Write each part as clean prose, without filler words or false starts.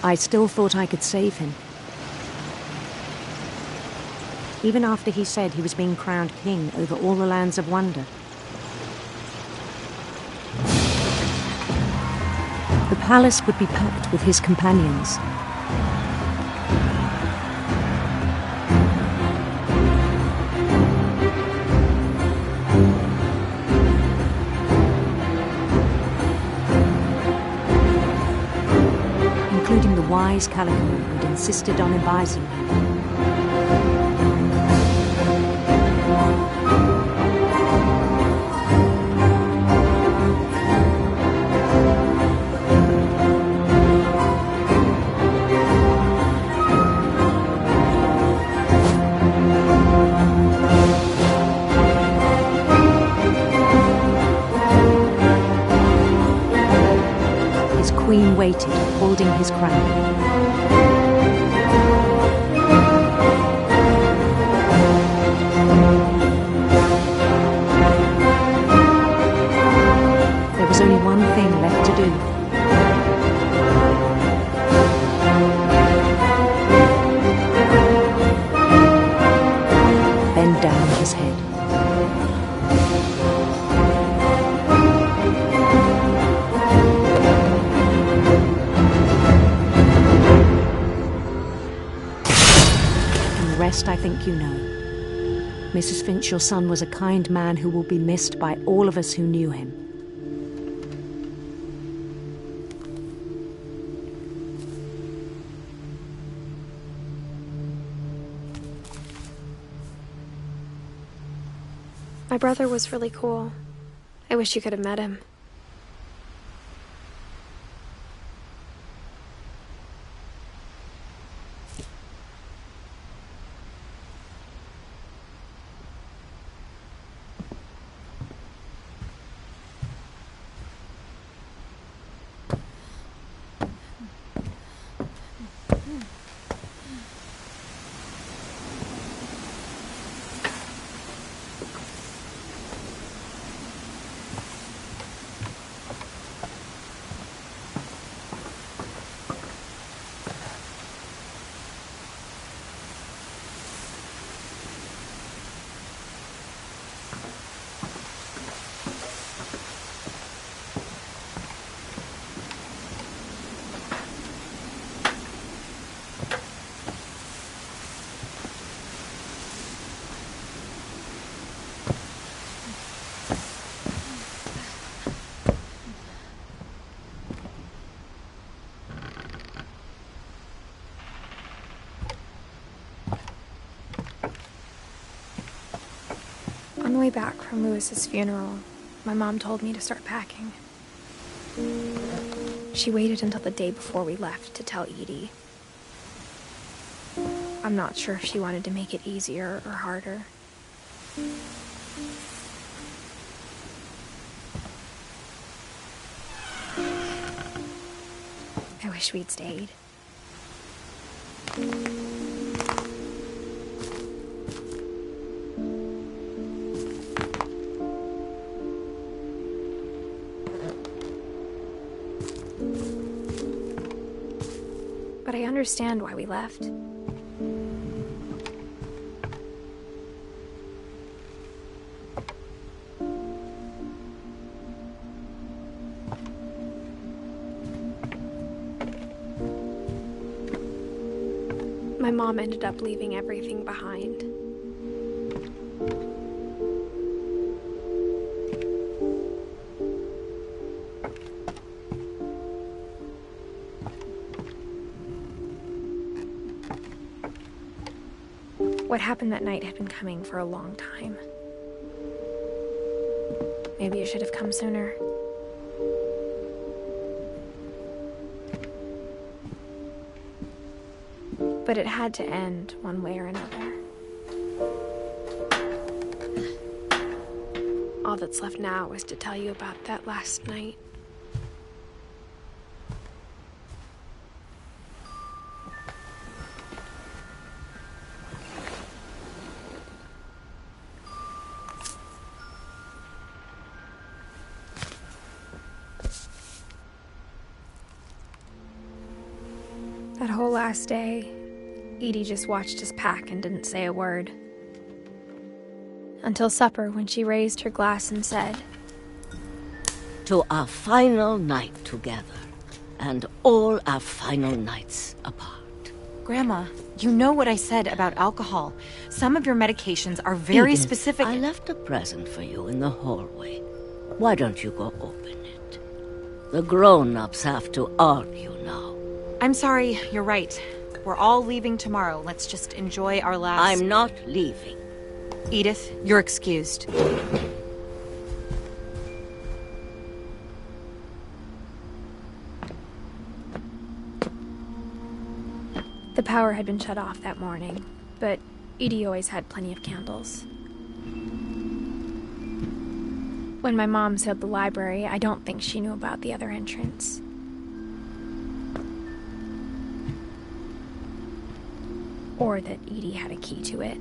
I still thought I could save him. Even after he said he was being crowned king over all the lands of wonder. The palace would be packed with his companions. Including the wise Calico who'd insisted on advising him. Queen waited, holding his crown. There was only one thing left to do. Bend down his head. I think you know. Mrs. Finch, your son was a kind man who will be missed by all of us who knew him. My brother was really cool. I wish you could have met him. On the way back from Lewis's funeral, my mom told me to start packing. She waited until the day before we left to tell Edie. I'm not sure if she wanted to make it easier or harder. I wish we'd stayed. But I understand why we left. My mom ended up leaving everything behind. What happened that night had been coming for a long time. Maybe it should have come sooner. But it had to end one way or another. All that's left now is to tell you about that last night. That whole last day, Edie just watched us pack and didn't say a word. Until supper, when she raised her glass and said, "To our final night together, and all our final nights apart." Grandma, you know what I said about alcohol. Some of your medications are very Edith, specific. I left a present for you in the hallway. Why don't you go open it? The grown-ups have to argue now. I'm sorry, you're right. We're all leaving tomorrow. Let's just enjoy our last... I'm not leaving. Edith, you're excused. the power had been shut off that morning, but Edie always had plenty of candles. When my mom sealed the library, I don't think she knew about the other entrance. Or that Edie had a key to it.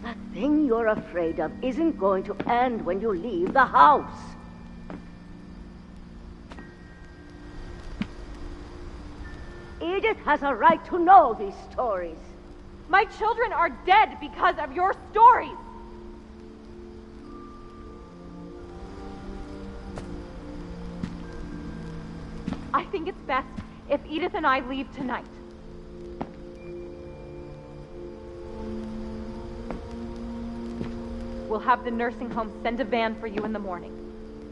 That thing you're afraid of isn't going to end when you leave the house. Edith has a right to know these stories. My children are dead because of your stories! I think it's best if Edith and I leave tonight. We'll have the nursing home send a van for you in the morning,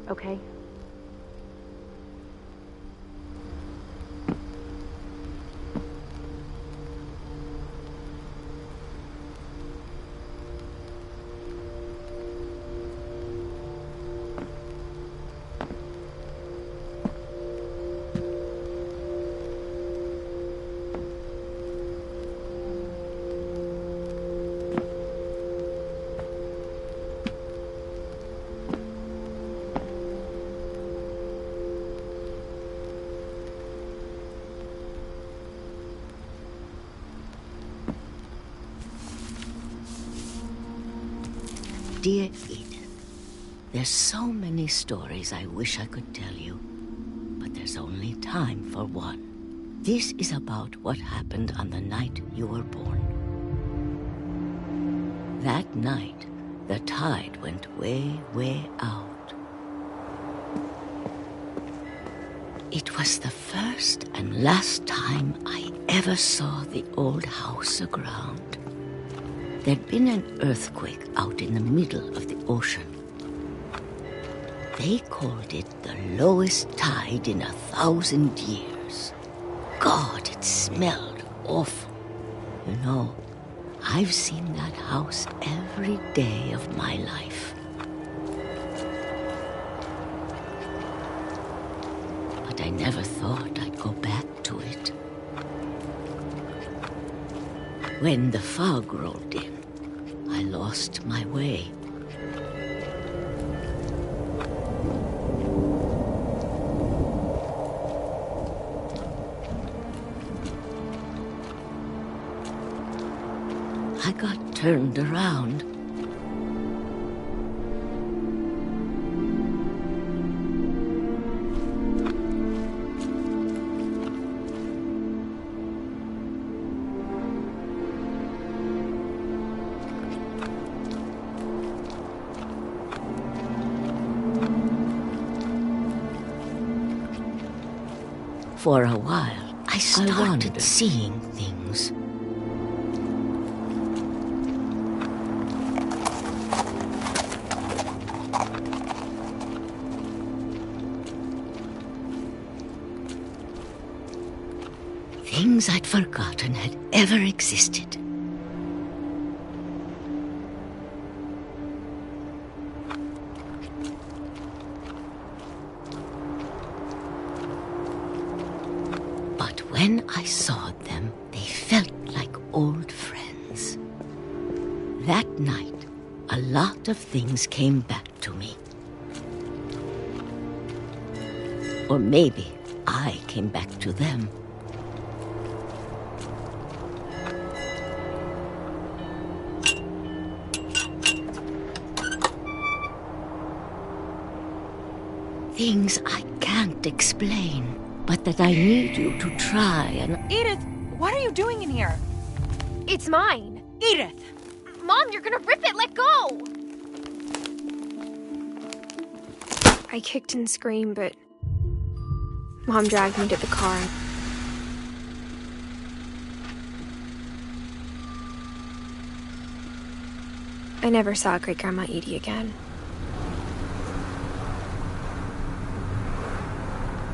okay? Dear Edith, there's so many stories I wish I could tell you, but there's only time for one. This is about what happened on the night you were born. That night, the tide went way, way out. It was the first and last time I ever saw the old house aground. There'd been an earthquake out in the middle of the ocean. They called it the lowest tide in 1,000 years. God, it smelled awful. You know, I've seen that house every day of my life. But I never thought I'd go back to it. When the fog rolled in, I lost my way. I got turned around. For a while, I started seeing things. Things I'd forgotten had ever existed. When I saw them, they felt like old friends. That night, a lot of things came back to me. Or maybe I came back to them. things I can't explain, but that I need you to try and... Edith, what are you doing in here? It's mine. Edith! Mom, you're gonna rip it! Let go! I kicked and screamed, but Mom dragged me to the car. I never saw Great-Grandma Edie again.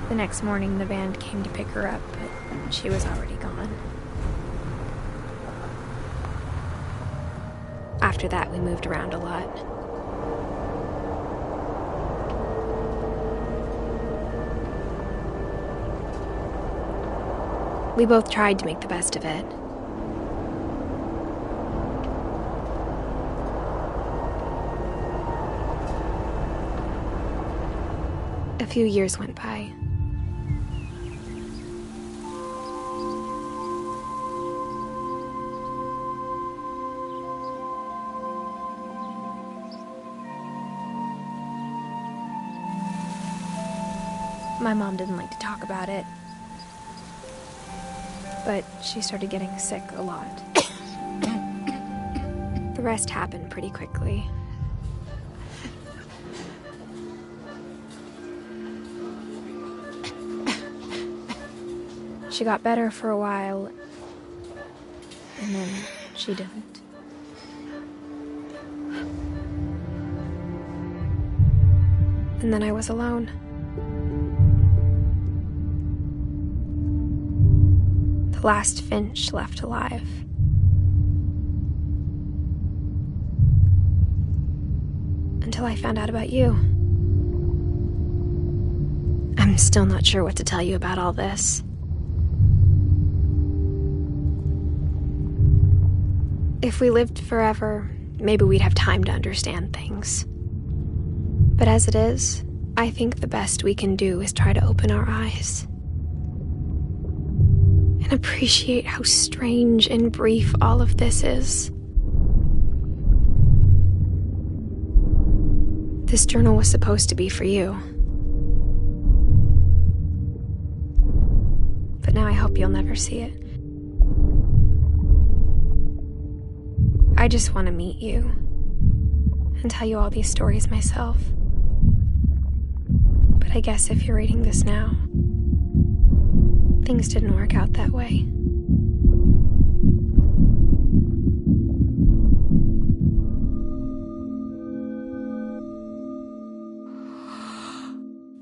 The next morning, the band came to pick her up, but she was already gone. After that, we moved around a lot. We both tried to make the best of it. A few years went by. My mom didn't like to talk about it, but she started getting sick a lot. The rest happened pretty quickly. She got better for a while, and then she didn't. And then I was alone. The last Finch left alive. Until I found out about you. I'm still not sure what to tell you about all this. If we lived forever, maybe we'd have time to understand things. But as it is, I think the best we can do is try to open our eyes. And appreciate how strange and brief all of this is. This journal was supposed to be for you. But now I hope you'll never see it. I just want to meet you and tell you all these stories myself. But I guess if you're reading this now, things didn't work out that way.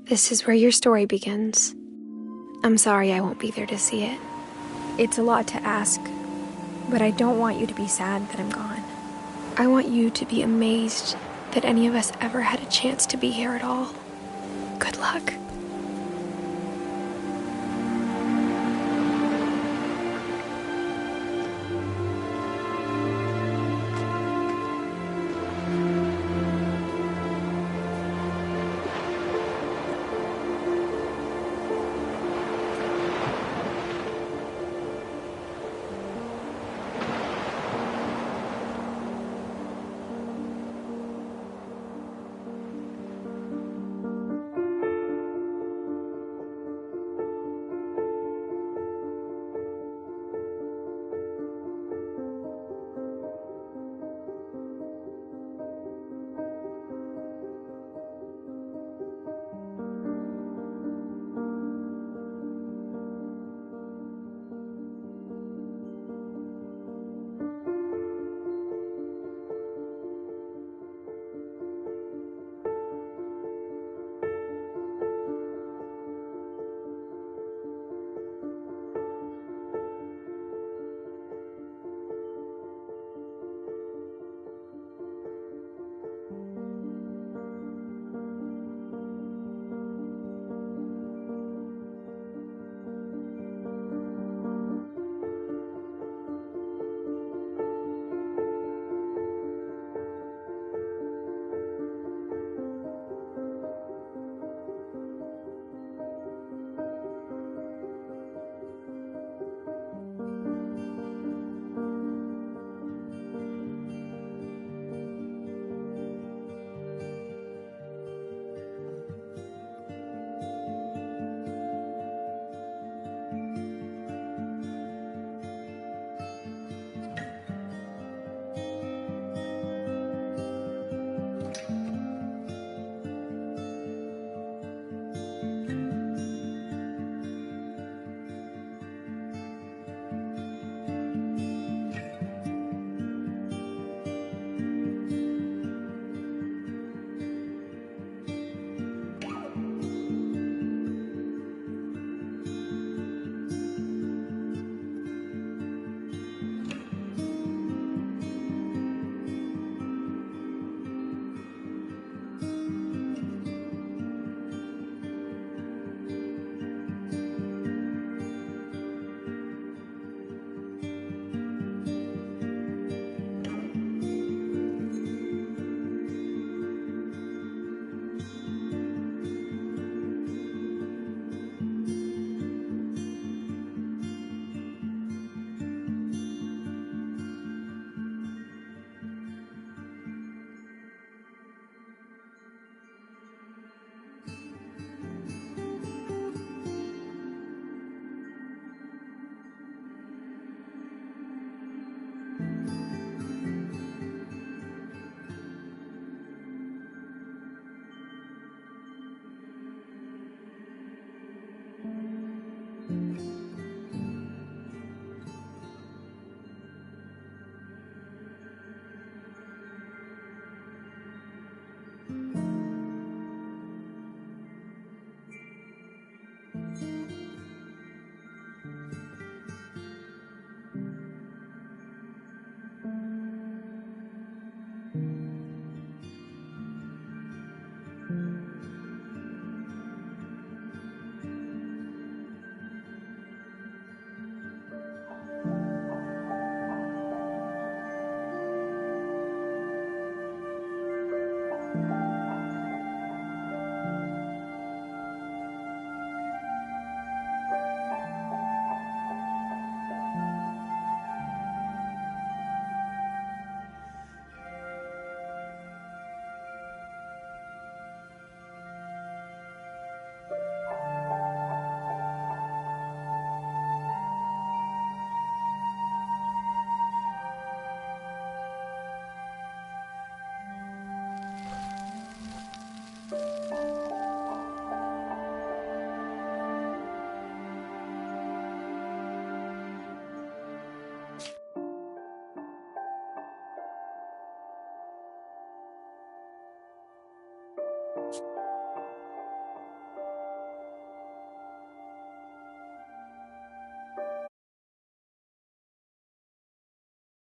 This is where your story begins. I'm sorry I won't be there to see it. It's a lot to ask, but I don't want you to be sad that I'm gone. I want you to be amazed that any of us ever had a chance to be here at all. Good luck.